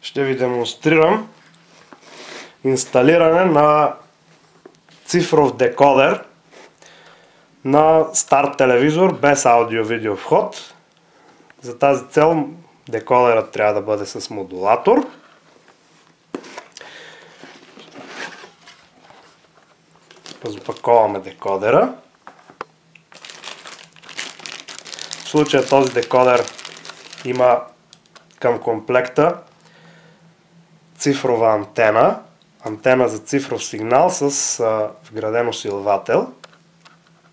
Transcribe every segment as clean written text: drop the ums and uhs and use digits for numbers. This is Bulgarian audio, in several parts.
ще ви демонстрирам инсталиране на цифров декодер на стар телевизор без аудио-видео вход. За тази цел декодерът трябва да бъде с модулатор. Разопаковаме декодера. В случая този декодер има към комплекта цифрова антена. Антена за цифров сигнал с вграден усилвател,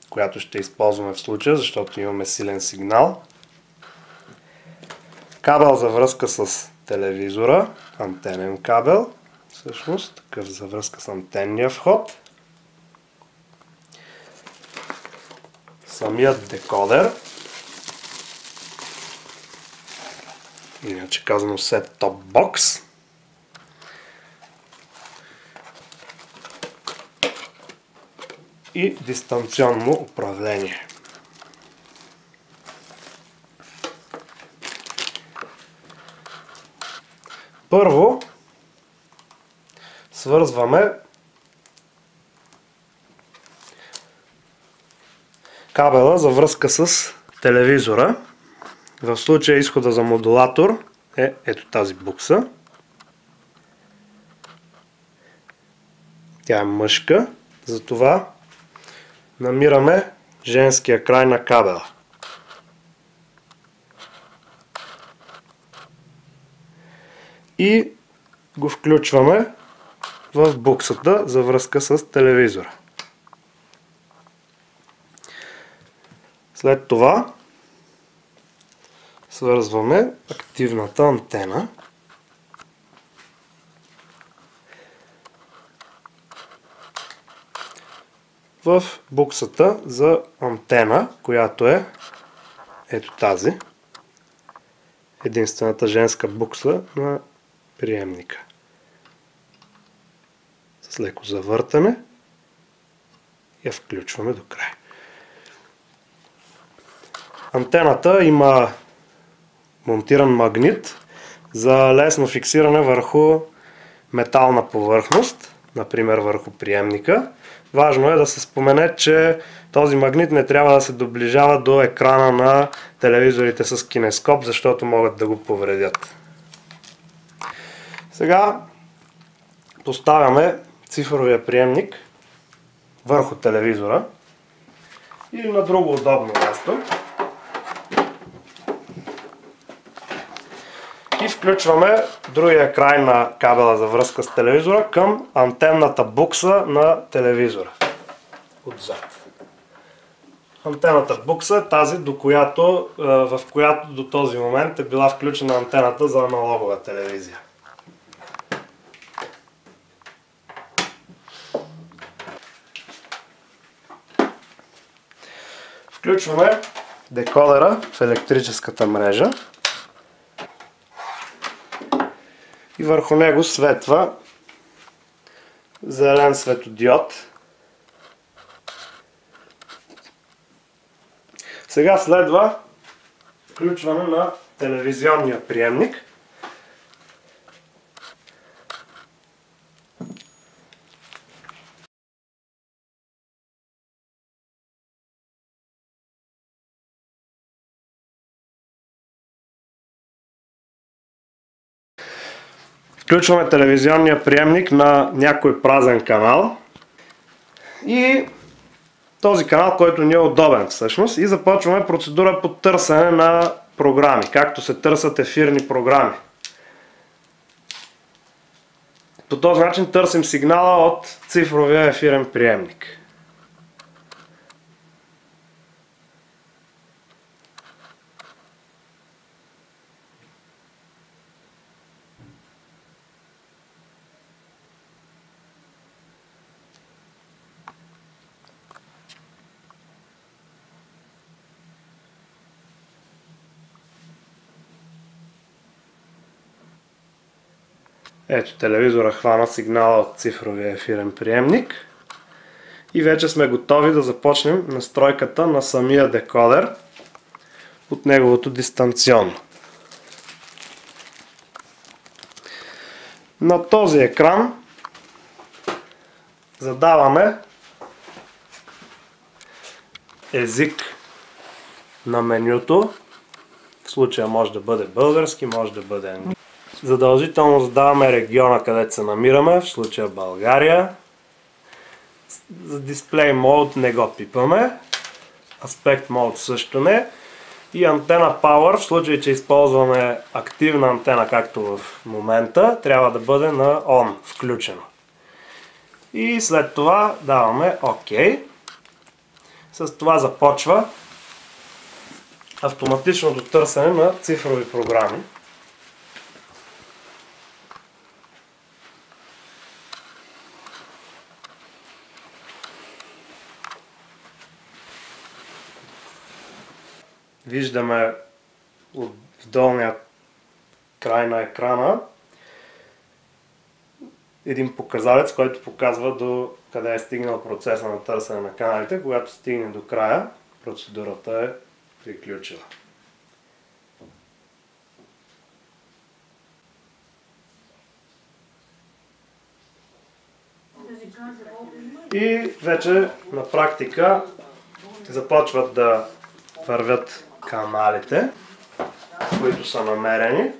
която ще използваме в случая, защото имаме силен сигнал. Кабел за връзка с телевизора, антенен кабел, всъщност такъв за връзка с антенния вход. Самият декодер, иначе казано set-top box. И дистанционно управление. Първо свързваме кабела за връзка с телевизора. В случая изхода за модулатор е ето тази букса. Тя е мъжка, затова намираме женския край на кабела. И го включваме в буксата за връзка с телевизора. След това свързваме активната антена. В буксата за антена, която е ето тази. Единствената женска букса на приемника. С леко завъртане я включваме до край. Антената има монтиран магнит за лесно фиксиране върху метална повърхност, например върху приемника. Важно е да се спомене, че този магнит не трябва да се доближава до екрана на телевизорите с кинескоп, защото могат да го повредят. Сега поставяме цифровия приемник върху телевизора или на друго удобно място и включваме другия край на кабела за връзка с телевизора към антенната букса на телевизора отзад. Антенната букса е тази, в която до този момент е била включена антената за аналогова телевизия. Включваме декодера в електрическата мрежа и върху него светва зелен светодиод. Сега следва включване на телевизионния приемник. Включваме телевизионния приемник на някой празен канал и този канал, който ни е удобен всъщност, и започваме процедура по търсене на програми, както се търсят ефирни програми. По този начин търсим сигнала от цифровия ефирен приемник. Ето, телевизора хвана сигнала от цифровия ефирен приемник и вече сме готови да започнем настройката на самия декодер от неговото дистанционно. На този екран задаваме език на менюто. В случая може да бъде български, може да бъде английски. Задължително задаваме региона, където се намираме, в случая България. За Display Mode не го пипаме. Aspect Mode също не. И антена Power, в случай, че използваме активна антена, както в момента, трябва да бъде на ON, включено. И след това даваме OK. С това започва автоматичното търсене на цифрови програми. Виждаме в долния край на екрана един показалец, който показва до къде е стигнал процеса на търсене на каналите. Когато стигне до края, процедурата е приключила. И вече на практика започват да вървят каналите, които са намерени.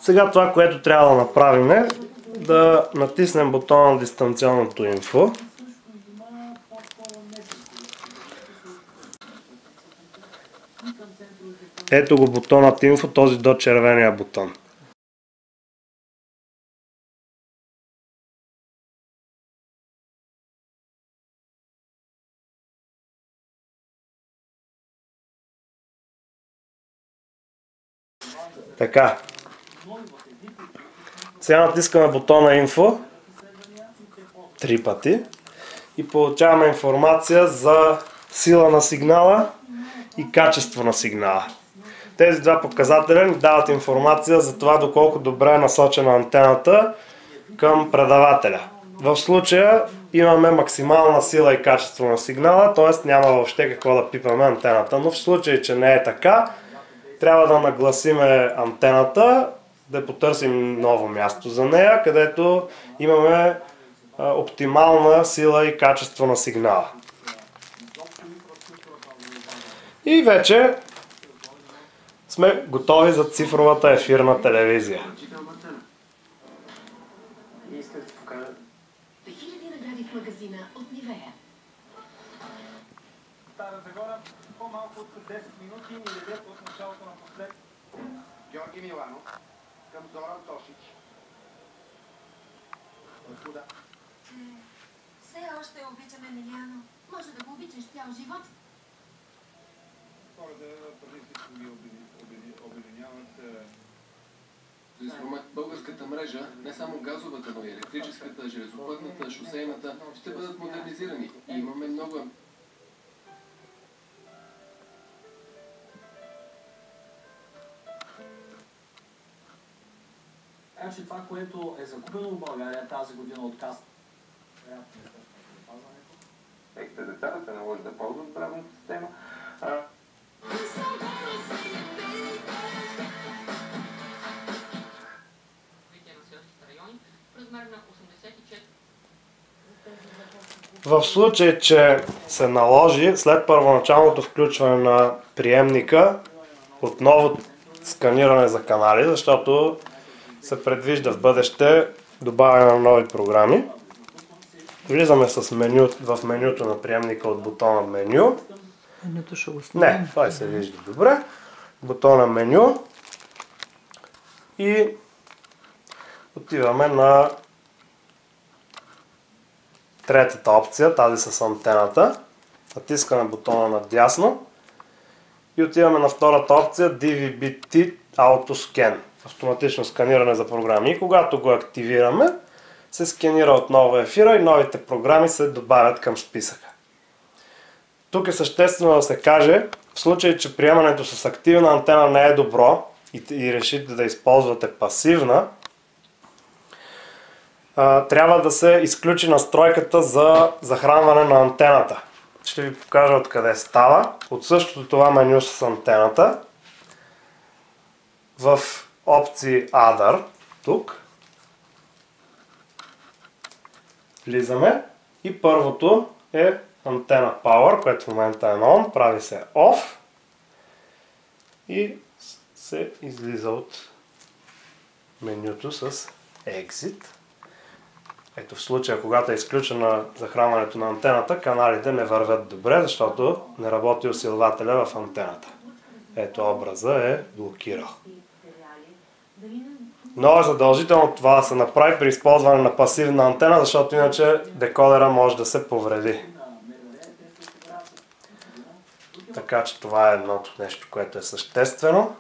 Сега това, което трябва да направим е да натиснем бутона на дистанционното инфо. Ето го бутонът инфо, този до червения бутон. Така. Сега натискаме бутона инфо 3 пъти и получаваме информация за сила на сигнала и качество на сигнала. Тези два показателя ни дават информация за това доколко добре е насочена антената към предавателя. В случая имаме максимална сила и качество на сигнала, т.е. няма въобще какво да пипаме антената, но в случай, че не е така, трябва да нагласиме антената, да потърсим ново място за нея, където имаме оптимална сила и качество на сигнала. И вече сме готови за цифровата ефирна телевизия. Георги Миланов към Зоран Тошич. Все още обичаме Миляно. Може да го обичаш цял живот. Хората преди всичко ги обединяват. За информация, българската мрежа, не само газовата, но и електрическата, железопътната, шосейната, ще бъдат модернизирани. И имаме много. Така че това, което е загубено в България тази година от каста. Техните деца да се наложи да ползват здравната система. В случай, че се наложи след първоначалното включване на приемника отново сканиране за канали, защото се предвижда в бъдеще добавяне на нови програми. Влизаме в менюто на приемника от бутона меню. Не, това се вижда добре. Бутона меню. И отиваме на третата опция, тази с антената. Натискаме бутона надясно. И отиваме на втората опция DVB-T AutoScan. Автоматично сканиране за програми. И когато го активираме, се сканира отново ефира и новите програми се добавят към списъка. Тук е съществено да се каже, в случай, че приемането с активна антена не е добро и решите да използвате пасивна, трябва да се изключи настройката за захранване на антената. Ще ви покажа откъде става. От същото това меню с антената. в опции Other, тук. Влизаме и първото е антена Power, което в момента е на On, прави се Off и се излиза от менюто с Exit. Ето в случая, когато е изключена захранването на антената, каналите не вървят добре, защото не работи усилвателя в антената. Ето образа е блокирал. Но е задължително това да се направи при използване на пасивна антена, защото иначе декодера може да се повреди. Така че това е едното нещо, което е съществено.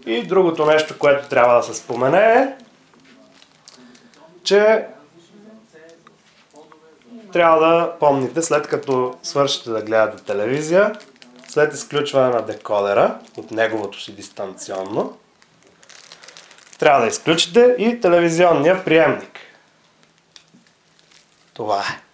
И другото нещо, което трябва да се спомене е, че трябва да помните, след като свършите да гледате телевизия, след изключване на декодера от неговото си дистанционно, трябва да изключите и телевизионния приемник. Това е.